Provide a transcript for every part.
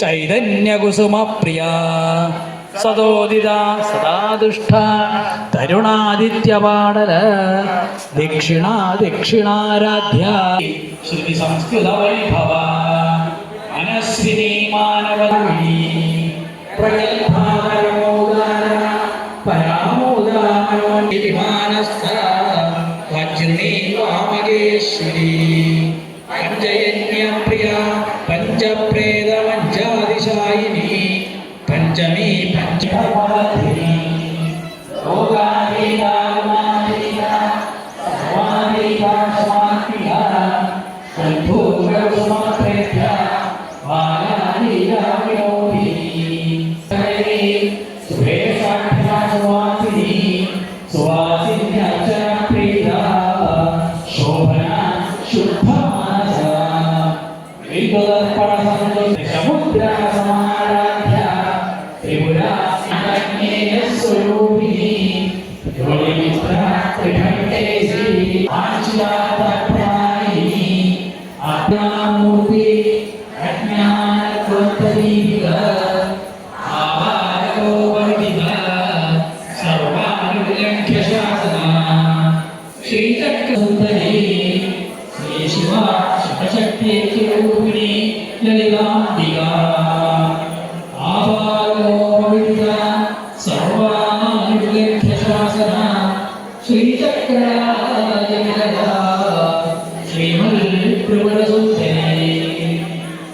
చైతన్యకుసుమ ప్రియా సదోదిత సదా దుష్ట తరుణాదిత్యపాడల దక్షిణా దక్షిణారాధ్య శృతి సంస్కృత వైభవ మనస్విని మానవీ ప్రగల్భారమోదార పరామోదానోన్మానస్థ వజ్రిణీ వామగేశ్వరీ పంచయజ్ఞ ప్రియ పంచప్రేద వంచాదిశాయిని పంచమీ పంచమీ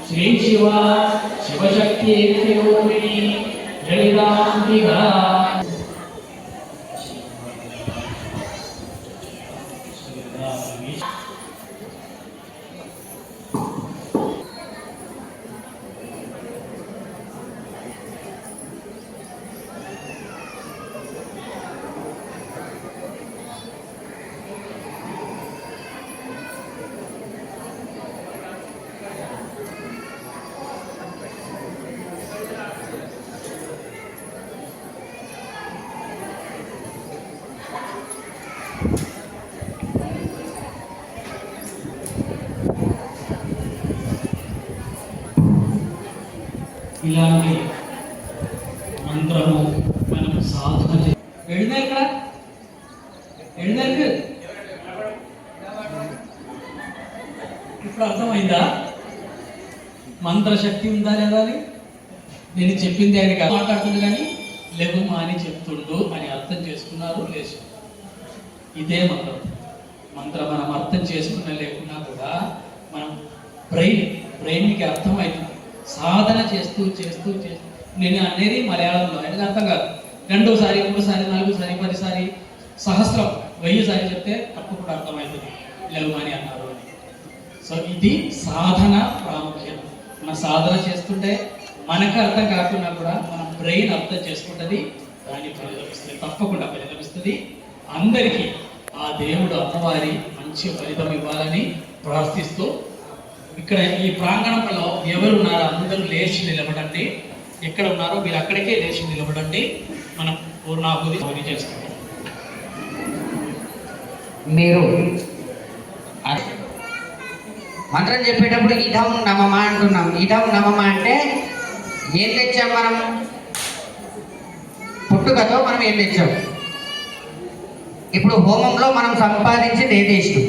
శ్రీ శివ శివశక్తి లలితాంబికా ఇలాంటి మంత్రము మనం సాధన వెళ్ళినా ఇక్కడ వెళ్ళినారు ఇప్పుడు అర్థమైందా మంత్రశక్తి ఉందా లేదా అని నేను చెప్పింది ఆయనకి మాట్లాడుతుంది కానీ లేవమ్మా అని చెప్తుండు అని అర్థం చేసుకున్నారు లేచి ఇదే మంత్రం మనం అర్థం చేసుకున్న లేకున్నా కూడా మనం బ్రెయిన్కి అర్థమవుతుంది సాధన చేస్తూ చేస్తూ చేస్తూ నేను అనేది మలయాళంలో అనేది అర్థం కాదు రెండోసారి మూడుసారి నాలుగోసారి 10 సహస్రం 1000 సారి చెప్తే తప్పకుండా అర్థమవుతుంది లేవమని అన్నారు అని. సో ఇది సాధన ప్రాముఖ్యం. మన సాధన చేస్తుంటే మనకు అర్థం కాకుండా కూడా మన బ్రెయిన్ అర్థం చేసుకుంటుంది, దాన్ని ఫలితమిస్తుంది, తప్పకుండా ఫలితమిస్తుంది. అందరికీ ఆ దేవుడు అమ్మవారి మంచి ఫలితం ఇవ్వాలని ప్రార్థిస్తూ ఇక్కడ ఈ ప్రాంగణంలో ఎవరు ఉన్నారో అందరూ లేచి నిలబడండి. ఎక్కడ ఉన్నారో మీరు అక్కడికే లేచి నిలబడండి. మనం పూర్ణాహుతి చేసుకుంటాం. మీరు మంత్రం చెప్పేటప్పుడు ఇదం నమమ అంటున్నాం. ఇదం నమమ అంటే ఏం తెచ్చాం మనం? పుట్టుకతో మనం ఏం తెచ్చాం? ఇప్పుడు హోమంలో మనం సంపాదించింది ఏం వేసినాం?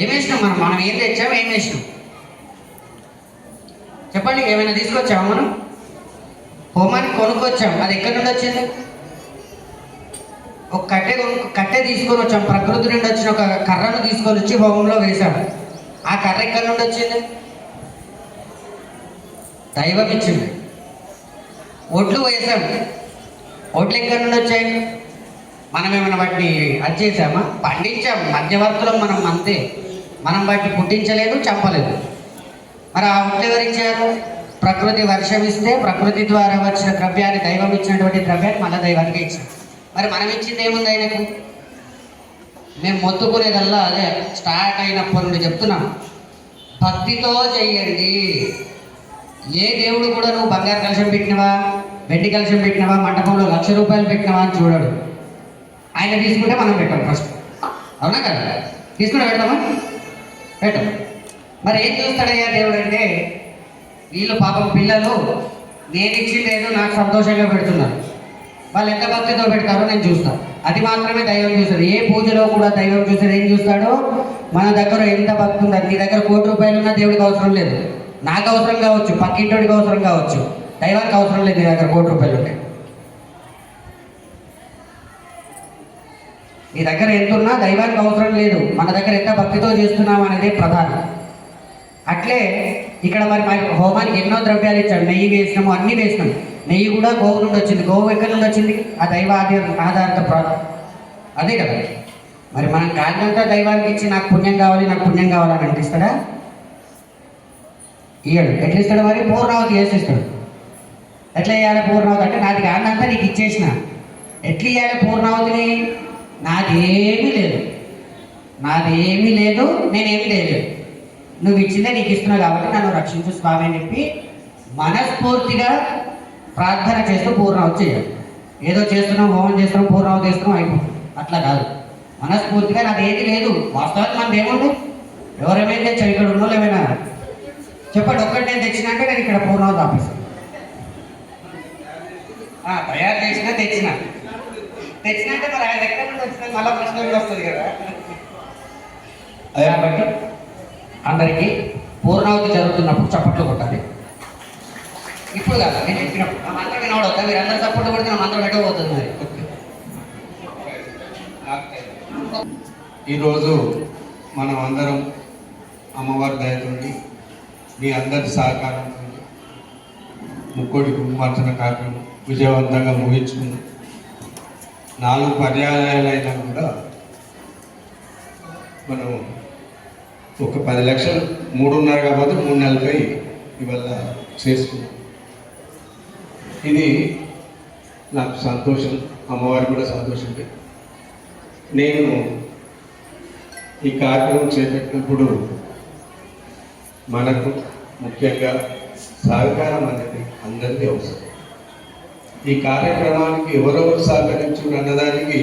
ఏం వేసినాం? మనం ఏం తెచ్చాం? ఏం వేసినాం చెప్పండి. ఏమైనా తీసుకొచ్చాము? మనం హోమానికి కొనుక్కొచ్చాం. అది ఎక్కడి నుండి వచ్చింది? ఒక కట్టె తీసుకొని వచ్చాం. ప్రకృతి నుండి వచ్చిన ఒక కర్రను తీసుకొని వచ్చి హోమంలో వేశాం. ఆ కర్ర ఎక్కడి నుండి వచ్చింది? దైవం ఇచ్చింది. ఒడ్లు వేసాం. ఒడ్లు ఎక్కడి నుండి వచ్చాయి? మనం ఏమైనా వాటిని అది చేసామా? పండించాం. మధ్యవర్తులం మనం అంతే. మనం వాటిని పుట్టించలేదు, చంపలేదు. మరి ఆ ఒడ్లు ఎవరిచ్చారు? ప్రకృతి వర్షం ఇస్తే ప్రకృతి ద్వారా వచ్చిన ద్రవ్యాన్ని, దైవం ఇచ్చినటువంటి ద్రవ్యాన్ని మళ్ళీ దైవానికి ఇచ్చాం. మరి మనం ఇచ్చింది ఏముంది ఆయనకు? మేము మొత్తుకునేదల్లా అదే. స్టార్ట్ అయినప్పటి నుండి చెప్తున్నాం, భక్తితో చెయ్యండి. ఏ దేవుడు కూడా నువ్వు బంగారు కలశం పెట్టినవా, వెండి కలశం పెట్టినవా, మంటపంలో 1,00,000 రూపాయలు పెట్టినవా అని చూడడు. ఆయన తీసుకుంటే మనం పెట్టాం ఫస్ట్. అవునా కదా? తీసుకుంటే పెడతామా? పెట్టాం. మరి ఏం చూస్తాడయ్యా దేవుడు అంటే, వీళ్ళు పాపం పిల్లలు నేను ఇచ్చిందేదో నాకు సంతోషంగా పెడుతున్నారు. వాళ్ళు ఎంత భక్తితో పెడతారో నేను చూస్తాను. అది మాత్రమే దైవం చూస్తాడు. ఏ పూజలో కూడా దైవం చూస్తాడు ఏం చూస్తాడో మన దగ్గర ఎంత భక్తి ఉందో. నీ దగ్గర 1,00,00,000 రూపాయలు ఉన్నా దేవుడికి అవసరం లేదు. నాకు అవసరం కావచ్చు, పక్కింటోడికి అవసరం కావచ్చు, దైవానికి అవసరం లేదు. నీ దగ్గర 1,00,00,000 రూపాయలు ఉంటాయి. నీ దగ్గర ఎంత ఉన్నా దైవానికి అవసరం లేదు. మన దగ్గర ఎంత భక్తితో చేస్తున్నాం అనేది ప్రధానం. అట్లే ఇక్కడ మరి హోమానికి ఎన్నో ద్రవ్యాలు ఇచ్చాడు. నెయ్యి వేసినాము, అన్నీ వేసినాము. నెయ్యి కూడా గోవు నుండి వచ్చింది. గోవు ఎక్కడి నుండి వచ్చింది? ఆ దైవ ఆధారిత అదే కదా. మరి మనం కాదంతా దైవానికి ఇచ్చి నాకు పుణ్యం కావాలి, నాకు పుణ్యం కావాలని అనిపిస్తాడా? ఇయ్యడు. ఎట్లా ఇస్తాడు? మరి పూర్ణావతి చేసిస్తాడు. ఎట్లా వేయాలి పూర్ణావతి అంటే నాది కాదంతా నీకు ఇచ్చేసిన. ఎట్లా ఇవ్వాలి పూర్ణావతిని? నాదేమీ లేదు, నాదేమీ లేదు, నేనేమీ లేదు, నువ్వు ఇచ్చిందే నీకు ఇస్తున్నావు కాబట్టి నన్ను రక్షించు స్వామి అని చెప్పి మనస్ఫూర్తిగా ప్రార్థన చేస్తూ పూర్ణావతి చేయాలి. ఏదో చేస్తున్నాం, హోమం చేస్తున్నాం, పూర్ణావతి చేస్తున్నాం, అయిపోతుంది. అట్లా కాదు. మనస్ఫూర్తిగా నాది ఏది లేదు. వాస్తవానికి మనది ఏముంది? ఎవరేమైనా తెచ్చారు? ఇక్కడ ఉన్నోళ్ళు ఏమైనా చెప్పండి. ఒక్కటి నేను తెచ్చినంటే నేను ఇక్కడ పూర్ణావతి ఆపేస్తాను. తయారు చేసినా తెచ్చినంటే మరి ఆయన ఎక్కడి నుండి వచ్చినా మళ్ళీ ప్రశ్న వస్తుంది కదా. కాబట్టి అందరికీ పూర్ణావతి జరుగుతున్నప్పుడు చప్పట్లు కొట్టాలి. ఇప్పుడు కాదు, నేను చెప్పినప్పుడు ఆ మంత్రం వినవడవుతా. మీరు అందరూ చప్పట్లు కొడితే నా మంత్రం పెట్టబోతుంది. మరి ఈరోజు మనం అందరం అమ్మవారి దయతోటి మీ అందరి సహకారంతో ముక్కోటి కుంకుమార్చన కార్యక్రమం విజయవంతంగా ముగించుకుంది. 4 పర్యాయాలైనా కూడా మనం ఒక 10 లక్షలు 3.5 కాకపోతే 3 నెలలపై ఇవాళ చేసుకున్నాం. ఇది నాకు సంతోషం, అమ్మవారికి కూడా సంతోషమే. నేను ఈ కార్యక్రమం చేపట్టినప్పుడు మనకు ముఖ్యంగా సహకారం అనేది అందరికీ అవసరం. ఈ కార్యక్రమానికి ఎవరెవరు సహకరించారు అన్నదానికి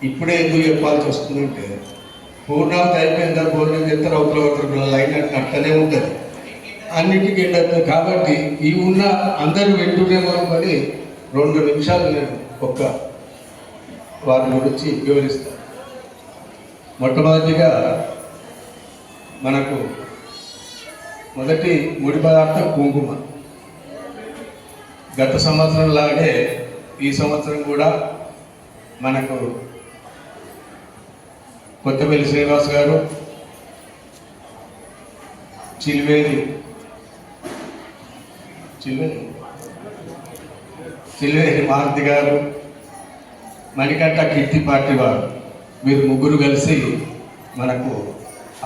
ఇప్పుడే ఎందుకు చెప్పాల్సి వస్తుందంటే, పూర్ణావతి అయిపోయిన తర్వాత భోజనం చేస్తారు, అవతల లైన్ అట్లనే ఉంటుంది, అన్నింటికి ఎండదు. కాబట్టి ఈ ఉన్న అందరూ వింటూనేమో పడి 2 నిమిషాలు నేను ఒక్క వారి గురించి వివరిస్తాను. మొట్టమొదటిగా మనకు మొదటి ముడి పదార్థం కుంకుమ. గత సంవత్సరం లాగే ఈ సంవత్సరం కూడా మనకు కొత్తపల్లి శ్రీనివాస్ గారు, చిల్వేరి మారుతి గారు, మణికంఠ కీర్తి పార్టీ వారు, మీరు ముగ్గురు కలిసి మనకు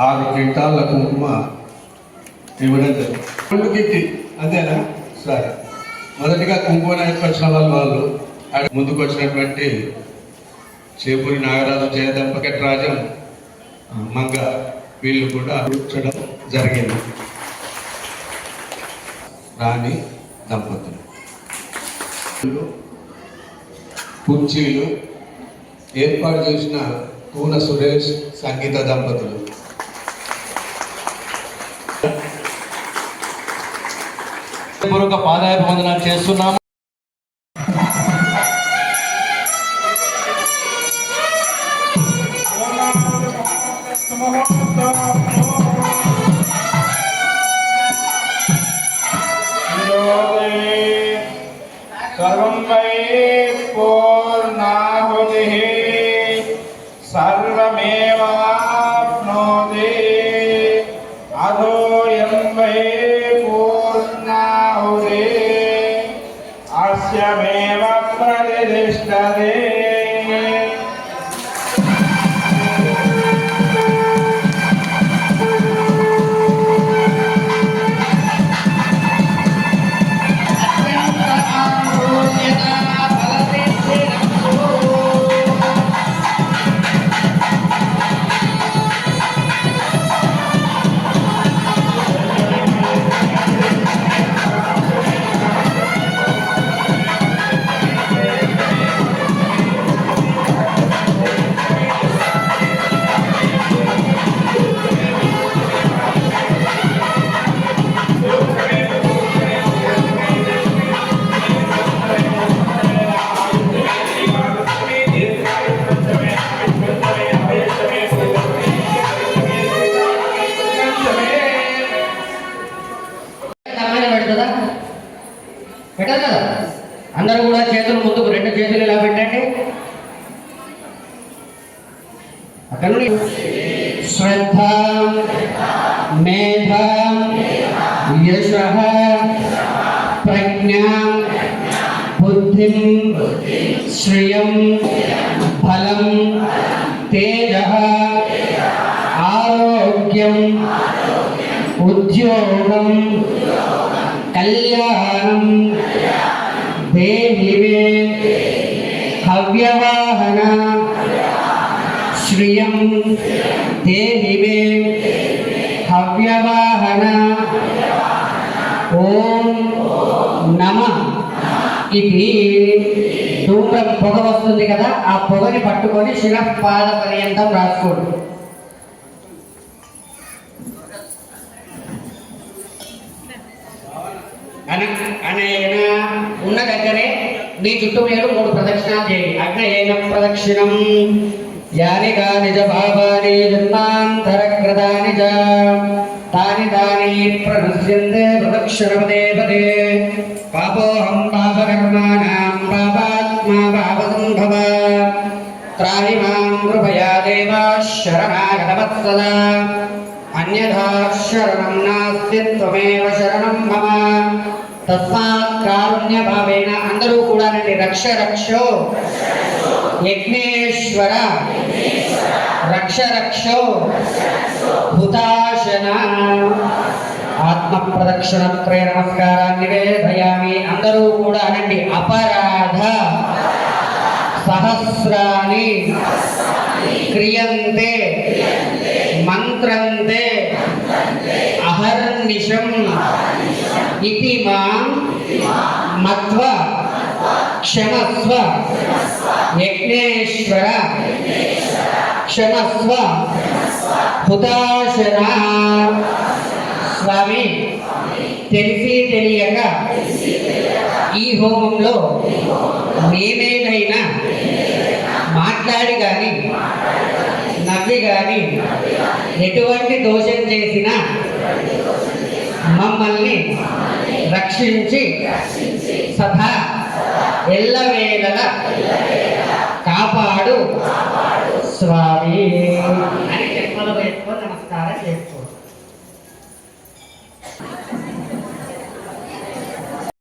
6 క్వింటాల కుంకుమ ఇవ్వడం జరిగింది. కిట్టి అంతేనా? సరే. మొదటిగా కుంకుమ వచ్చిన వాళ్ళు ముందుకు వచ్చినటువంటి చేపూరి నాగరాజు, జయదంప రాజం, మంగ, వీళ్ళు కూడా కూర్చోడం జరిగింది. రాణి దంపతులు, కుర్చీలు ఏర్పాటు చేసిన కూన సురేష్, సంగీత దంపతులు, పూర్వక పాదాభివందనాలు చేస్తున్నాము. సర్వం వై పూర్ణాహుతిః సర్వమేవాప్నోతి అథోయం వై పూర్ణాహుతిః అస్యమేవ ప్రతిష్ఠతే. పెట్టదు కదా. అందరూ కూడా చేతులు ముందుకు, రెండు చేతులు ఇలా పెట్టండి. అక్కడ నుండి శ్రద్ధ, మేధ, యశ, ప్రజ్ఞ, బుద్ధి, శ్రియం, ఫలం, తేజ, ఆరోగ్యం, ఉద్యోగం, కళ్యాణం, దేహి మే హవ్యవాహన, శ్రియం దేహి మే హవ్యవాహన. ఓం నమః. ఇది దూరం పొగ వస్తుంది కదా, ఆ పొగని పట్టుకొని శిరపాద పర్యంతం రాసుకోండి. అనేన ఉన్న దగ్గరే నీ చుట్టూ మీరు 3 ప్రదక్షిణాలు చేయండి. అగ్నయేన ప్రదక్షిణం యాని కాని చ భావాని జన్మాంతరకృతాని చ తాని తాని ప్రణశ్యంతే ప్రదక్షిణపదే పదే. పాపోహం పాపకర్మాణాం పాపాత్మా పాపసంభవ. త్రాహి మాం కృపయా దేవా శరణాగతవత్సలా. అన్యథా శరణం నాస్తి త్వమేవ శరణం మమ. తస్మాత్ కారుణ్య భావేన. అందరూ కూడా రండి. రక్ష రక్షో యజ్ఞేశ్వర, రక్ష రక్షో హుతాశన. ఆత్మ ప్రదక్షిణ త్రయ నమస్కారాన్ని నివేదయామి. అందరూ కూడా రండి. అపరాధ సహస్రాని క్రియంతే మంత్రంతే అహర్నిశం ఇతి మాం మత్వ క్షమస్వ యజ్ఞేశ్వర క్షమస్వ హుతాశన. స్వామి, తెలిసి తెలియక ఈ హోమంలో మేమేదైనా మాట్లాడి కానీ నవ్వి కానీ ఎటువంటి దోషం చేసినా మమ్మల్ని రక్షించి సదా ఎల్లవేళల కాపాడు స్వామి అని చెప్పలు వేసుకొని నమస్కారం చేసుకో.